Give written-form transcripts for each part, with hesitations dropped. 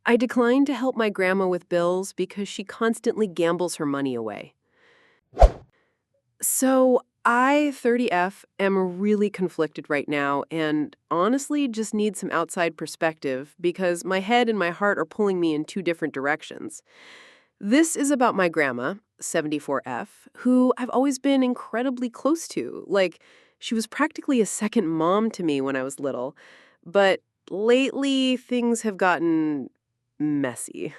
I declined to help my grandma with bills because she constantly gambles her money away. So I, 30F, am really conflicted right now and honestly just need some outside perspective because my head and my heart are pulling me in two different directions. This is about my grandma, 74F, who I've always been incredibly close to. Like, she was practically a second mom to me when I was little. But lately, things have gotten messy.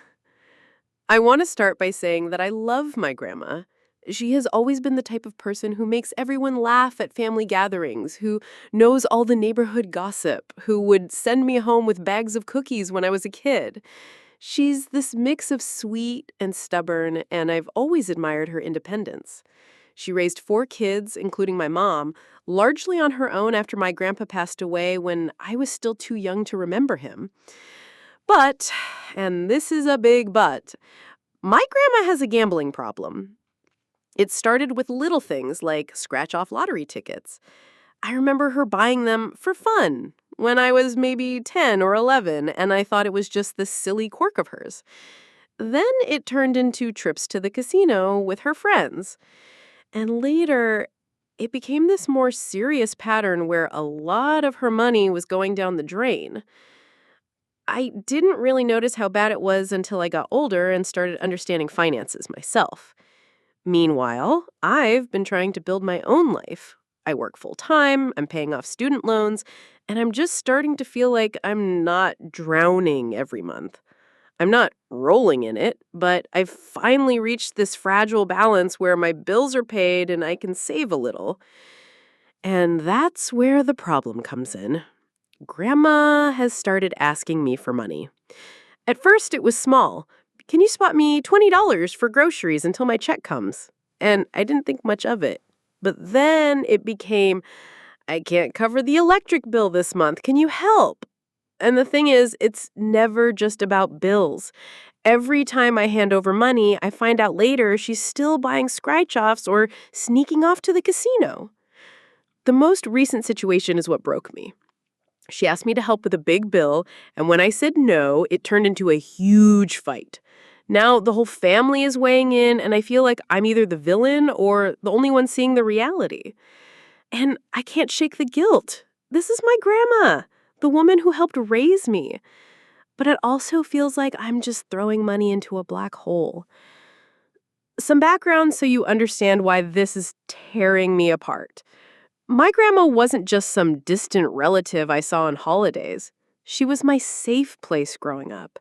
I want to start by saying that I love my grandma. She has always been the type of person who makes everyone laugh at family gatherings, who knows all the neighborhood gossip, who would send me home with bags of cookies when I was a kid. She's this mix of sweet and stubborn, and I've always admired her independence. She raised four kids, including my mom, largely on her own after my grandpa passed away when I was still too young to remember him. But, and this is a big but, my grandma has a gambling problem. It started with little things like scratch-off lottery tickets. I remember her buying them for fun when I was maybe 10 or 11, and I thought it was just this silly quirk of hers. Then it turned into trips to the casino with her friends. And later, it became this more serious pattern where a lot of her money was going down the drain. I didn't really notice how bad it was until I got older and started understanding finances myself. Meanwhile, I've been trying to build my own life. I work full-time, I'm paying off student loans, and I'm just starting to feel like I'm not drowning every month. I'm not rolling in it, but I've finally reached this fragile balance where my bills are paid and I can save a little. And that's where the problem comes in. Grandma has started asking me for money. At first, it was small. Can you spot me $20 for groceries until my check comes? And I didn't think much of it. But then it became, I can't cover the electric bill this month. Can you help? And the thing is, it's never just about bills. Every time I hand over money, I find out later she's still buying scratch-offs or sneaking off to the casino. The most recent situation is what broke me. She asked me to help with a big bill, and when I said no, it turned into a huge fight. Now the whole family is weighing in, and I feel like I'm either the villain or the only one seeing the reality. And I can't shake the guilt. This is my grandma, the woman who helped raise me. But it also feels like I'm just throwing money into a black hole. Some background so you understand why this is tearing me apart. My grandma wasn't just some distant relative I saw on holidays. She was my safe place growing up.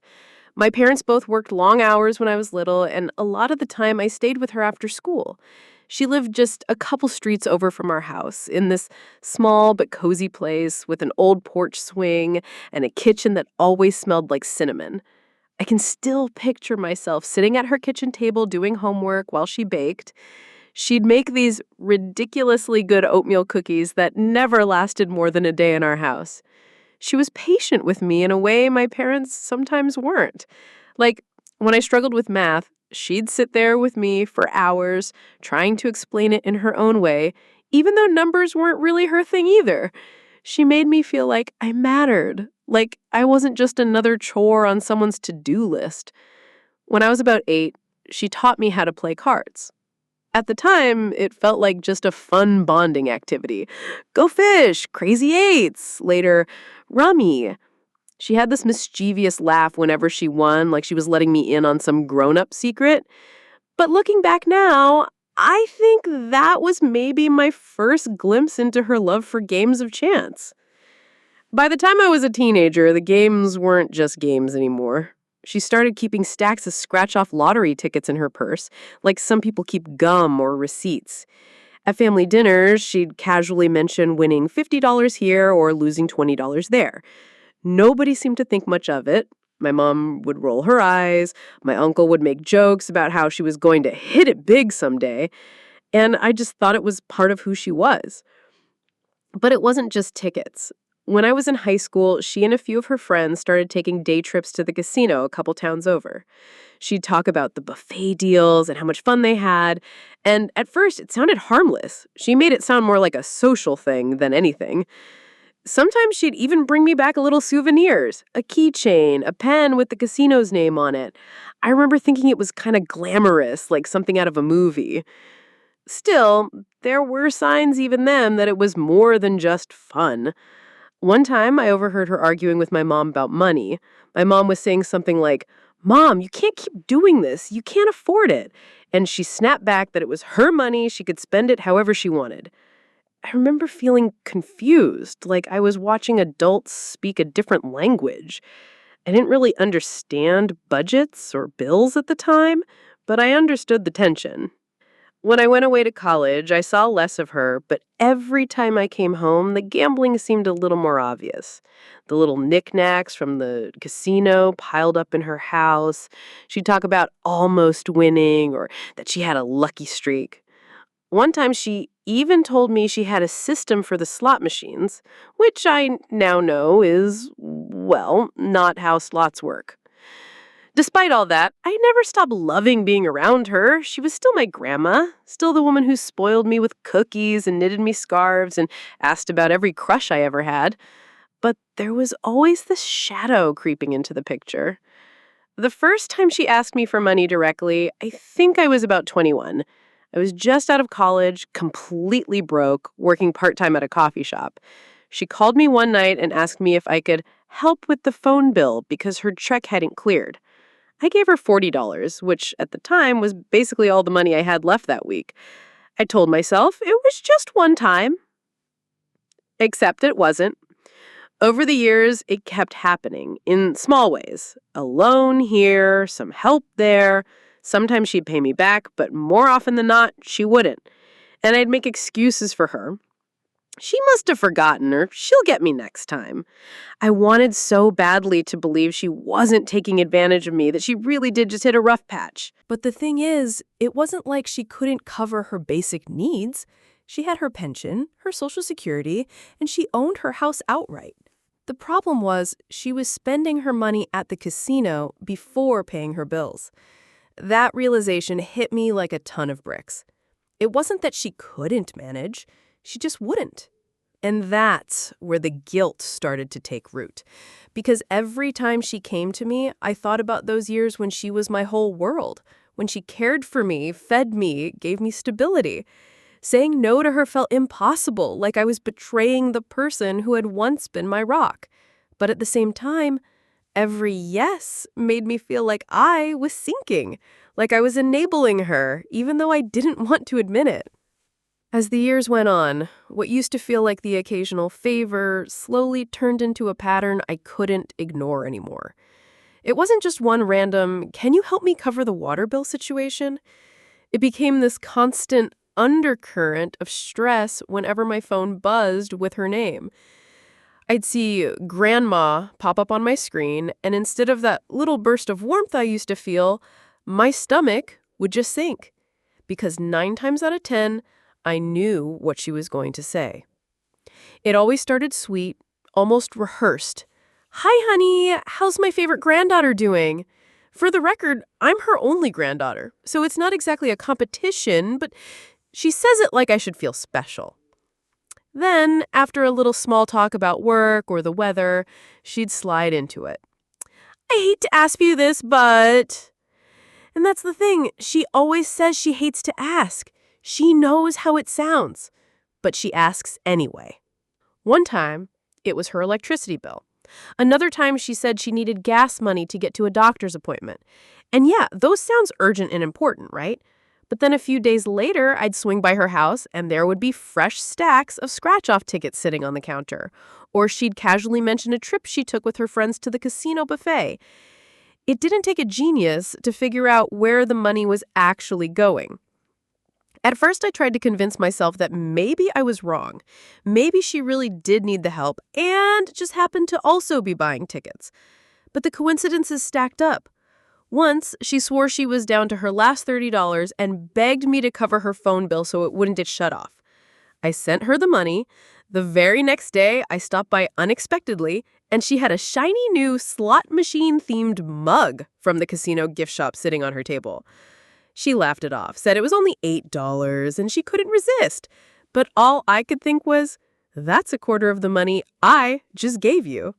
My parents both worked long hours when I was little, and a lot of the time I stayed with her after school. She lived just a couple streets over from our house, in this small but cozy place with an old porch swing and a kitchen that always smelled like cinnamon. I can still picture myself sitting at her kitchen table doing homework while she baked. She'd make these ridiculously good oatmeal cookies that never lasted more than a day in our house. She was patient with me in a way my parents sometimes weren't. Like, when I struggled with math, she'd sit there with me for hours, trying to explain it in her own way, even though numbers weren't really her thing either. She made me feel like I mattered, like I wasn't just another chore on someone's to-do list. When I was about 8, she taught me how to play cards. At the time, it felt like just a fun bonding activity. Go fish, crazy eights, later, rummy. She had this mischievous laugh whenever she won, like she was letting me in on some grown-up secret. But looking back now, I think that was maybe my first glimpse into her love for games of chance. By the time I was a teenager, the games weren't just games anymore. She started keeping stacks of scratch-off lottery tickets in her purse, like some people keep gum or receipts. At family dinners, she'd casually mention winning $50 here or losing $20 there. Nobody seemed to think much of it. My mom would roll her eyes, my uncle would make jokes about how she was going to hit it big someday, and I just thought it was part of who she was. But it wasn't just tickets. When I was in high school, she and a few of her friends started taking day trips to the casino a couple towns over. She'd talk about the buffet deals and how much fun they had, and at first it sounded harmless. She made it sound more like a social thing than anything. Sometimes she'd even bring me back a little souvenirs, a keychain, a pen with the casino's name on it. I remember thinking it was kind of glamorous, like something out of a movie. Still, there were signs even then that it was more than just fun. One time, I overheard her arguing with my mom about money. My mom was saying something like, "Mom, you can't keep doing this. You can't afford it." And she snapped back that it was her money, she could spend it however she wanted. I remember feeling confused, like I was watching adults speak a different language. I didn't really understand budgets or bills at the time, but I understood the tension. When I went away to college, I saw less of her, but every time I came home, the gambling seemed a little more obvious. The little knickknacks from the casino piled up in her house. She'd talk about almost winning or that she had a lucky streak. One time she even told me she had a system for the slot machines, which I now know is, well, not how slots work. Despite all that, I never stopped loving being around her. She was still my grandma, still the woman who spoiled me with cookies and knitted me scarves and asked about every crush I ever had. But there was always this shadow creeping into the picture. The first time she asked me for money directly, I think I was about 21. I was just out of college, completely broke, working part-time at a coffee shop. She called me one night and asked me if I could help with the phone bill because her check hadn't cleared. I gave her $40, which at the time was basically all the money I had left that week. I told myself it was just one time. Except it wasn't. Over the years, it kept happening in small ways. A loan here, some help there. Sometimes she'd pay me back, but more often than not, she wouldn't. And I'd make excuses for her. She must have forgotten, or she'll get me next time. I wanted so badly to believe she wasn't taking advantage of me, that she really did just hit a rough patch. But the thing is, it wasn't like she couldn't cover her basic needs. She had her pension, her Social Security, and she owned her house outright. The problem was she was spending her money at the casino before paying her bills. That realization hit me like a ton of bricks. It wasn't that she couldn't manage, she just wouldn't. And that's where the guilt started to take root. Because every time she came to me, I thought about those years when she was my whole world, when she cared for me, fed me, gave me stability. Saying no to her felt impossible, like I was betraying the person who had once been my rock. But at the same time, every yes made me feel like I was sinking, like I was enabling her, even though I didn't want to admit it. As the years went on, what used to feel like the occasional favor slowly turned into a pattern I couldn't ignore anymore. It wasn't just one random, "Can you help me cover the water bill?" situation. It became this constant undercurrent of stress whenever my phone buzzed with her name. I'd see Grandma pop up on my screen, and instead of that little burst of warmth I used to feel, my stomach would just sink. Because 9 times out of 10, I knew what she was going to say. It always started sweet, almost rehearsed. "Hi, honey, how's my favorite granddaughter doing?" For the record, I'm her only granddaughter, so it's not exactly a competition, but she says it like I should feel special. Then, after a little small talk about work or the weather, she'd slide into it. "I hate to ask you this, but..." And that's the thing, she always says she hates to ask. She knows how it sounds, but she asks anyway. One time, it was her electricity bill. Another time, she said she needed gas money to get to a doctor's appointment. And yeah, those sounds urgent and important, right? But then a few days later, I'd swing by her house, and there would be fresh stacks of scratch-off tickets sitting on the counter. Or she'd casually mention a trip she took with her friends to the casino buffet. It didn't take a genius to figure out where the money was actually going. At first, I tried to convince myself that maybe I was wrong. Maybe she really did need the help and just happened to also be buying tickets. But the coincidences stacked up. Once, she swore she was down to her last $30 and begged me to cover her phone bill so it wouldn't get shut off. I sent her the money. The very next day, I stopped by unexpectedly, and she had a shiny new slot machine-themed mug from the casino gift shop sitting on her table. She laughed it off, said it was only $8 and she couldn't resist. But all I could think was, That's a quarter of the money I just gave you.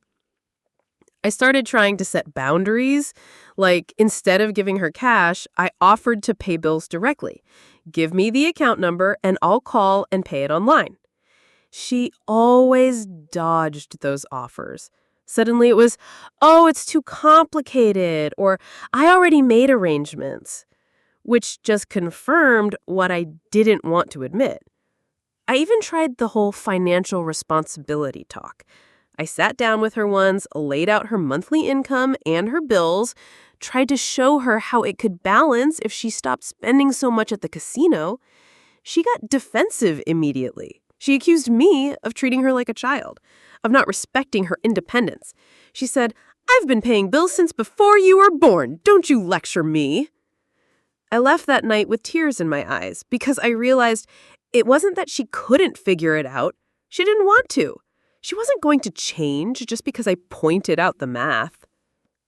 I started trying to set boundaries. Like, instead of giving her cash, I offered to pay bills directly. Give me the account number and I'll call and pay it online. She always dodged those offers. Suddenly it was, oh, it's too complicated, or I already made arrangements, which just confirmed what I didn't want to admit. I even tried the whole financial responsibility talk. I sat down with her once, laid out her monthly income and her bills, tried to show her how it could balance if she stopped spending so much at the casino. She got defensive immediately. She accused me of treating her like a child, of not respecting her independence. She said, "I've been paying bills since before you were born. Don't you lecture me." I left that night with tears in my eyes because I realized it wasn't that she couldn't figure it out. She didn't want to. She wasn't going to change just because I pointed out the math.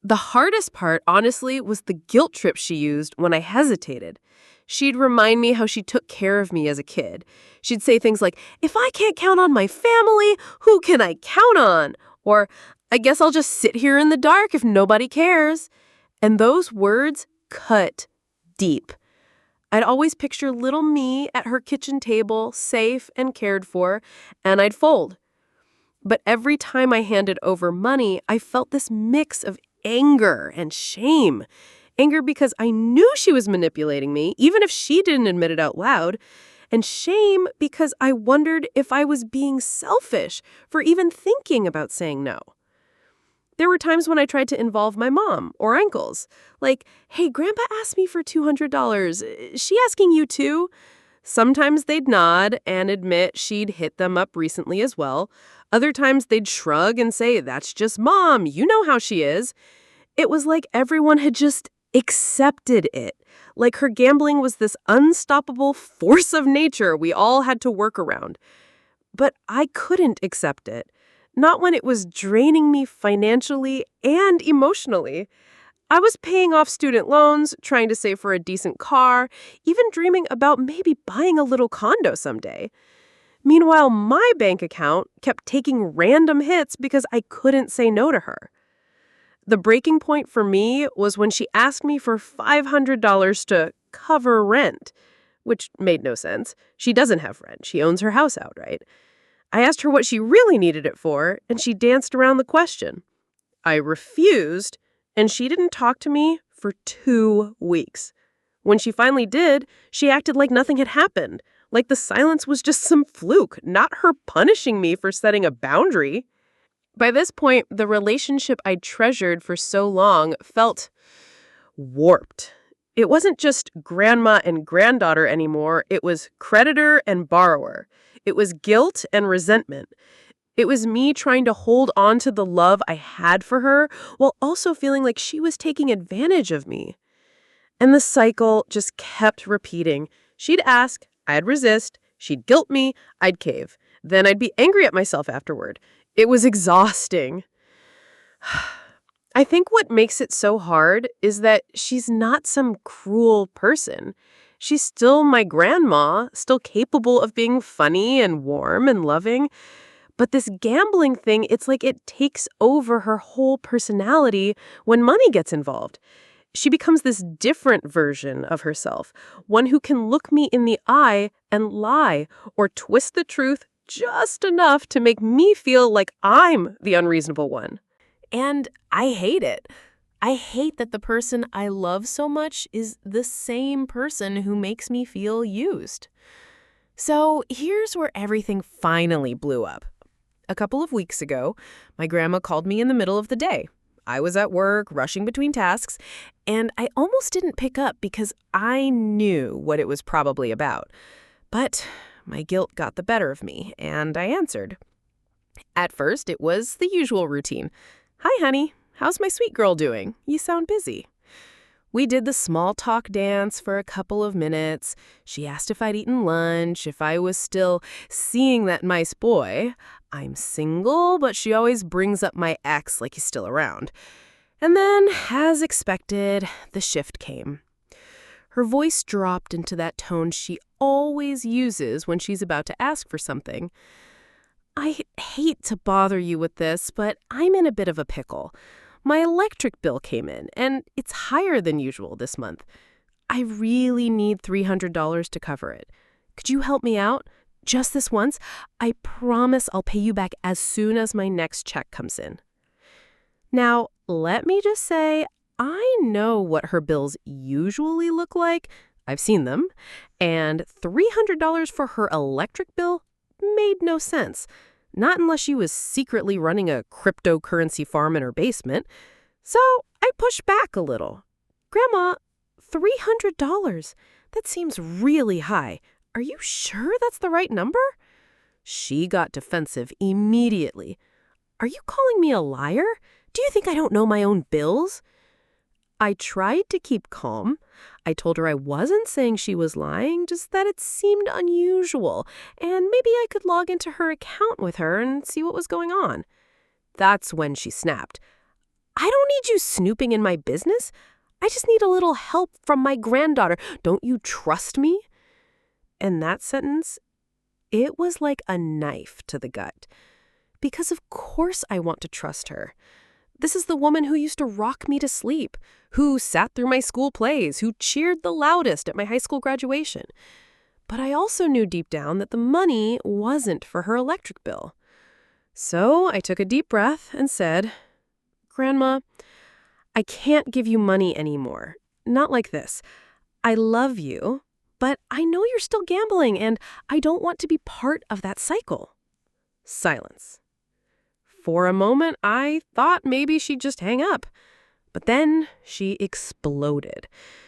The hardest part, honestly, was the guilt trip she used when I hesitated. She'd remind me how she took care of me as a kid. She'd say things like, "If I can't count on my family, who can I count on?" Or, "I guess I'll just sit here in the dark if nobody cares." And those words cut deep. I'd always picture little me at her kitchen table, safe and cared for, and I'd fold. But every time I handed over money, I felt this mix of anger and shame. Anger because I knew she was manipulating me, even if she didn't admit it out loud. And shame because I wondered if I was being selfish for even thinking about saying no. There were times when I tried to involve my mom or uncles. Like, "Hey, Grandpa asked me for $200. Is she asking you too?" Sometimes they'd nod and admit she'd hit them up recently as well. Other times they'd shrug and say, "That's just Mom. You know how she is." It was like everyone had just accepted it. Like her gambling was this unstoppable force of nature we all had to work around. But I couldn't accept it. Not when it was draining me financially and emotionally. I was paying off student loans, trying to save for a decent car, even dreaming about maybe buying a little condo someday. Meanwhile, my bank account kept taking random hits because I couldn't say no to her. The breaking point for me was when she asked me for $500 to cover rent, which made no sense. She doesn't have rent. She owns her house outright. I asked her what she really needed it for, and she danced around the question. I refused, and she didn't talk to me for 2 weeks. When she finally did, she acted like nothing had happened, like the silence was just some fluke, not her punishing me for setting a boundary. By this point, the relationship I'd treasured for so long felt warped. It wasn't just grandma and granddaughter anymore, it was creditor and borrower. It was guilt and resentment. It was me trying to hold on to the love I had for her while also feeling like she was taking advantage of me. And the cycle just kept repeating. She'd ask, I'd resist, she'd guilt me, I'd cave. Then I'd be angry at myself afterward. It was exhausting. I think what makes it so hard is that she's not some cruel person. She's still my grandma, still capable of being funny and warm and loving. But this gambling thing, it's like it takes over her whole personality when money gets involved. She becomes this different version of herself, one who can look me in the eye and lie or twist the truth just enough to make me feel like I'm the unreasonable one. And I hate it. I hate that the person I love so much is the same person who makes me feel used. So here's where everything finally blew up. A couple of weeks ago, my grandma called me in the middle of the day. I was at work, rushing between tasks, and I almost didn't pick up because I knew what it was probably about. But my guilt got the better of me, and I answered. At first, it was the usual routine. "Hi, honey. How's my sweet girl doing? You sound busy." We did the small talk dance for a couple of minutes. She asked if I'd eaten lunch, if I was still seeing that nice boy. I'm single, but she always brings up my ex like he's still around. And then, as expected, the shift came. Her voice dropped into that tone she always uses when she's about to ask for something. I hate to bother you with this, but I'm in a bit of a pickle. My electric bill came in, and it's higher than usual this month. I really need $300 to cover it. Could you help me out? Just this once? I promise I'll pay you back as soon as my next check comes in. Now, let me just say, I know what her bills usually look like. I've seen them. And $300 for her electric bill made no sense. Not unless she was secretly running a cryptocurrency farm in her basement. So I pushed back a little. Grandma, $300? That seems really high. Are you sure that's the right number? She got defensive immediately. Are you calling me a liar? Do you think I don't know my own bills? I tried to keep calm. I told her I wasn't saying she was lying, just that it seemed unusual, and maybe I could log into her account with her and see what was going on. That's when she snapped. I don't need you snooping in my business. I just need a little help from my granddaughter. Don't you trust me? And that sentence, it was like a knife to the gut. Because of course I want to trust her. This is the woman who used to rock me to sleep, who sat through my school plays, who cheered the loudest at my high school graduation. But I also knew deep down that the money wasn't for her electric bill. So I took a deep breath and said, Grandma, I can't give you money anymore. Not like this. I love you, but I know you're still gambling, and I don't want to be part of that cycle. Silence. For a moment, I thought maybe she'd just hang up. But then she exploded.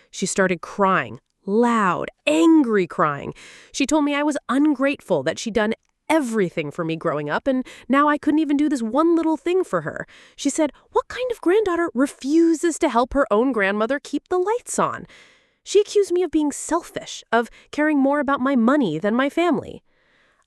She started crying, loud, angry crying. She told me I was ungrateful, that she'd done everything for me growing up, and now I couldn't even do this one little thing for her. She said, what kind of granddaughter refuses to help her own grandmother keep the lights on? She accused me of being selfish, of caring more about my money than my family.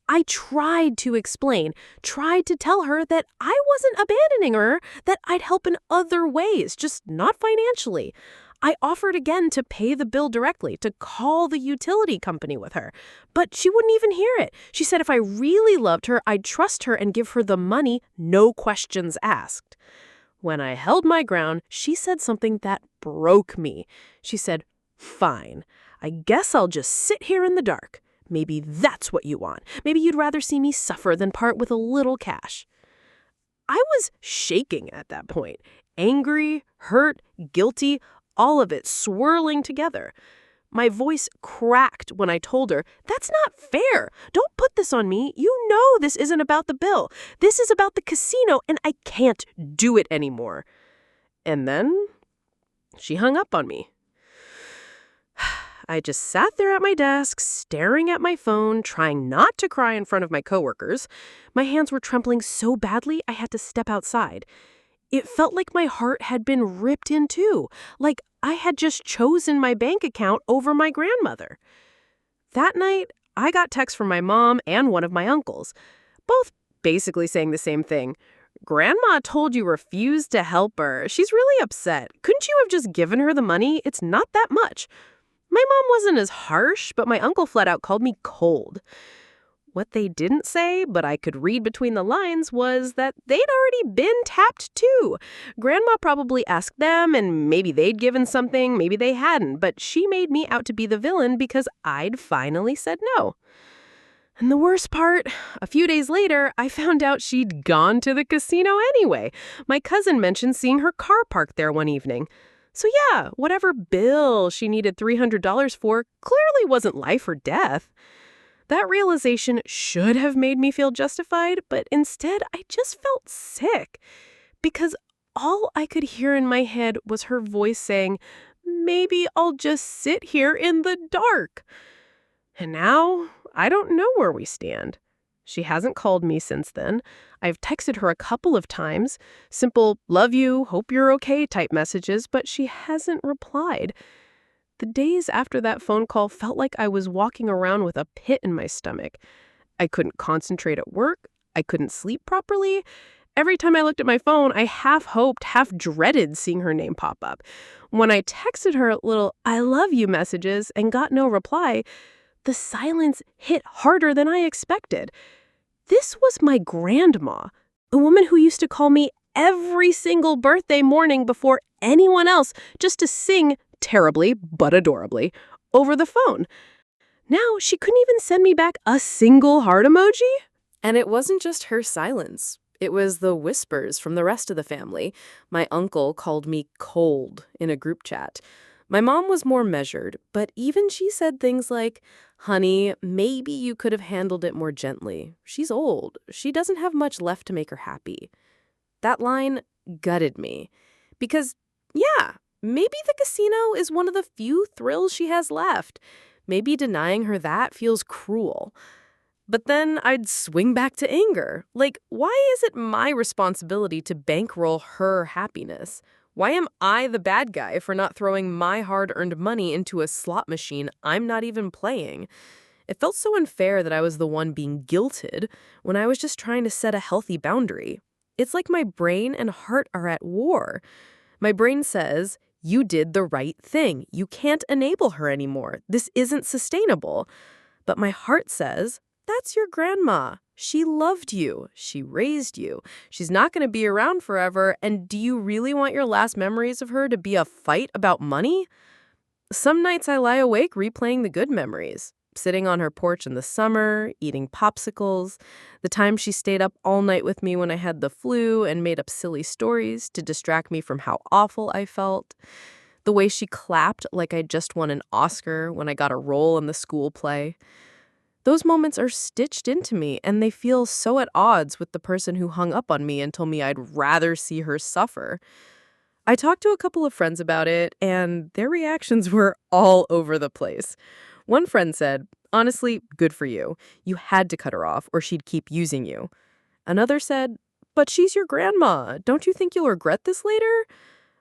I tried to explain, tried to tell her that I wasn't abandoning her, that I'd help in other ways, just not financially. I offered again to pay the bill directly, to call the utility company with her. But she wouldn't even hear it. She said if I really loved her, I'd trust her and give her the money, no questions asked. When I held my ground, she said something that broke me. She said, fine, I guess I'll just sit here in the dark. Maybe that's what you want. Maybe you'd rather see me suffer than part with a little cash. I was shaking at that point. Angry, hurt, guilty, all of it swirling together. My voice cracked when I told her, that's not fair. Don't put this on me. You know this isn't about the bill. This is about the casino, and I can't do it anymore. And then she hung up on me. I just sat there at my desk, staring at my phone, trying not to cry in front of my coworkers. My hands were trembling so badly I had to step outside. It felt like my heart had been ripped in two, like I had just chosen my bank account over my grandmother. That night, I got texts from my mom and one of my uncles, both basically saying the same thing. Grandma told you refused to help her. She's really upset. Couldn't you have just given her the money? It's not that much. My mom wasn't as harsh, but my uncle flat out called me cold. What they didn't say, but I could read between the lines, was that they'd already been tapped too. Grandma probably asked them, and maybe they'd given something, maybe they hadn't, but she made me out to be the villain because I'd finally said no. And the worst part, a few days later, I found out she'd gone to the casino anyway. My cousin mentioned seeing her car parked there one evening. So yeah, whatever bill she needed $300 for clearly wasn't life or death. That realization should have made me feel justified, but instead I just felt sick. Because all I could hear in my head was her voice saying, maybe I'll just sit here in the dark. And now I don't know where we stand. She hasn't called me since then. I've texted her a couple of times, simple love you, hope you're okay type messages, but she hasn't replied. The days after that phone call felt like I was walking around with a pit in my stomach. I couldn't concentrate at work. I couldn't sleep properly. Every time I looked at my phone, I half hoped, half dreaded seeing her name pop up. When I texted her little I love you messages and got no reply, the silence hit harder than I expected. This was my grandma, a woman who used to call me every single birthday morning before anyone else just to sing terribly but adorably over the phone. Now she couldn't even send me back a single heart emoji? And it wasn't just her silence. It was the whispers from the rest of the family. My uncle called me cold in a group chat. My mom was more measured, but even she said things like, "Honey, maybe you could have handled it more gently. She's old. She doesn't have much left to make her happy." That line gutted me. Because, yeah, maybe the casino is one of the few thrills she has left. Maybe denying her that feels cruel. But then I'd swing back to anger. Like, why is it my responsibility to bankroll her happiness? Why am I the bad guy for not throwing my hard-earned money into a slot machine I'm not even playing? It felt so unfair that I was the one being guilted when I was just trying to set a healthy boundary. It's like my brain and heart are at war. My brain says, you did the right thing. You can't enable her anymore. This isn't sustainable. But my heart says, that's your grandma. She loved you. She raised you. She's not going to be around forever. And do you really want your last memories of her to be a fight about money? Some nights I lie awake replaying the good memories. Sitting on her porch in the summer, eating popsicles, the time she stayed up all night with me when I had the flu and made up silly stories to distract me from how awful I felt, the way she clapped like I just won an Oscar when I got a role in the school play. Those moments are stitched into me, and they feel so at odds with the person who hung up on me and told me I'd rather see her suffer. I talked to a couple of friends about it, and their reactions were all over the place. One friend said, honestly, good for you. You had to cut her off, or she'd keep using you. Another said, but she's your grandma. Don't you think you'll regret this later?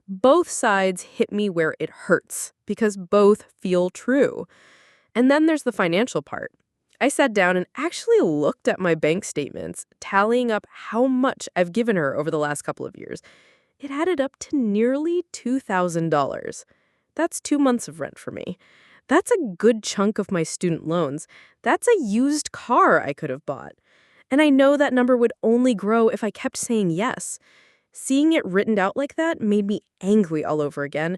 Both sides hit me where it hurts, because both feel true. And then there's the financial part. I sat down and actually looked at my bank statements, tallying up how much I've given her over the last couple of years. It added up to nearly $2,000. That's 2 months of rent for me. That's a good chunk of my student loans. That's a used car I could have bought. And I know that number would only grow if I kept saying yes. Seeing it written out like that made me angry all over again,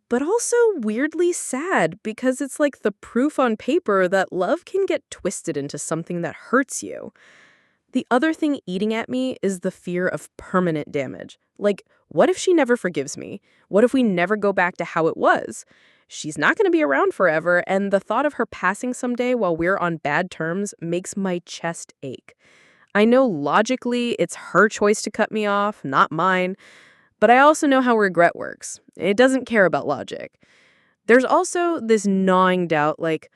but also weirdly sad because it's like the proof on paper that love can get twisted into something that hurts you. The other thing eating at me is the fear of permanent damage. Like, what if she never forgives me? What if we never go back to how it was? She's not going to be around forever, and the thought of her passing someday while we're on bad terms makes my chest ache. I know logically it's her choice to cut me off, not mine, but I also know how regret works. It doesn't care about logic. There's also this gnawing doubt, like,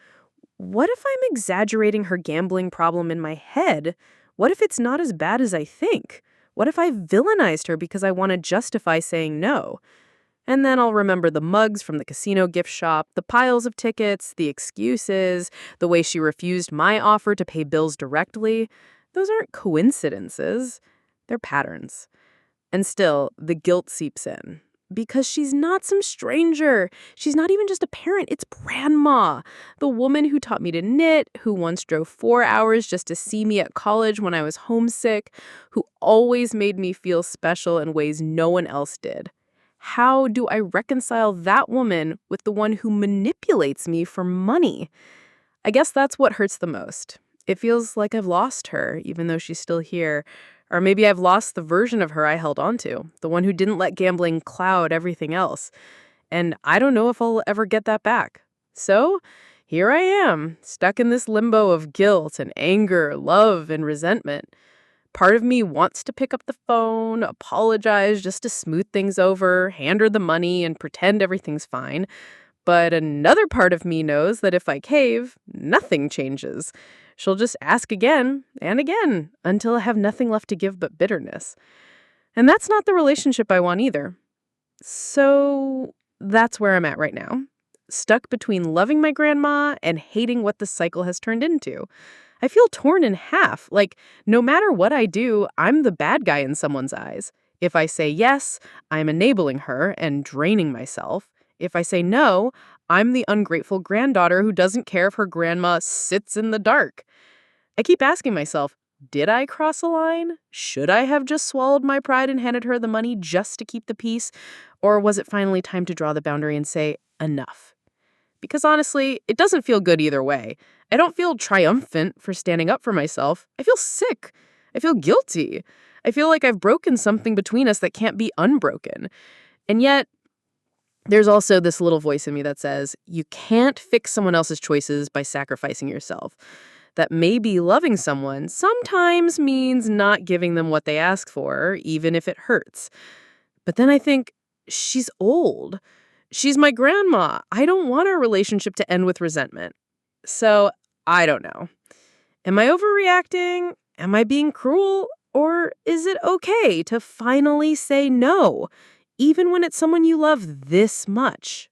what if I'm exaggerating her gambling problem in my head? What if it's not as bad as I think? What if I villainized her because I want to justify saying no? And then I'll remember the mugs from the casino gift shop, the piles of tickets, the excuses, the way she refused my offer to pay bills directly. Those aren't coincidences. They're patterns. And still, the guilt seeps in. Because she's not some stranger. She's not even just a parent. It's grandma. The woman who taught me to knit, who once drove 4 hours just to see me at college when I was homesick, who always made me feel special in ways no one else did. How do I reconcile that woman with the one who manipulates me for money? I guess that's what hurts the most. It feels like I've lost her, even though she's still here. Or maybe I've lost the version of her I held on to, the one who didn't let gambling cloud everything else. And I don't know if I'll ever get that back. So here I am, stuck in this limbo of guilt and anger, love and resentment. Part of me wants to pick up the phone, apologize just to smooth things over, hand her the money, and pretend everything's fine. But another part of me knows that if I cave, nothing changes. She'll just ask again and again until I have nothing left to give but bitterness. And that's not the relationship I want either. So that's where I'm at right now. Stuck between loving my grandma and hating what the cycle has turned into. I feel torn in half. Like, no matter what I do, I'm the bad guy in someone's eyes. If I say yes, I'm enabling her and draining myself. If I say no, I'm the ungrateful granddaughter who doesn't care if her grandma sits in the dark. I keep asking myself, Did I cross a line? Should I have just swallowed my pride and handed her the money just to keep the peace? Or was it finally time to draw the boundary and say, enough? Because honestly, it doesn't feel good either way. I don't feel triumphant for standing up for myself. I feel sick. I feel guilty. I feel like I've broken something between us that can't be unbroken. And yet, there's also this little voice in me that says, you can't fix someone else's choices by sacrificing yourself. That maybe loving someone sometimes means not giving them what they ask for, even if it hurts. But then I think, she's old. She's my grandma. I don't want our relationship to end with resentment. So, I don't know. Am I overreacting? Am I being cruel? Or is it okay to finally say no, even when it's someone you love this much?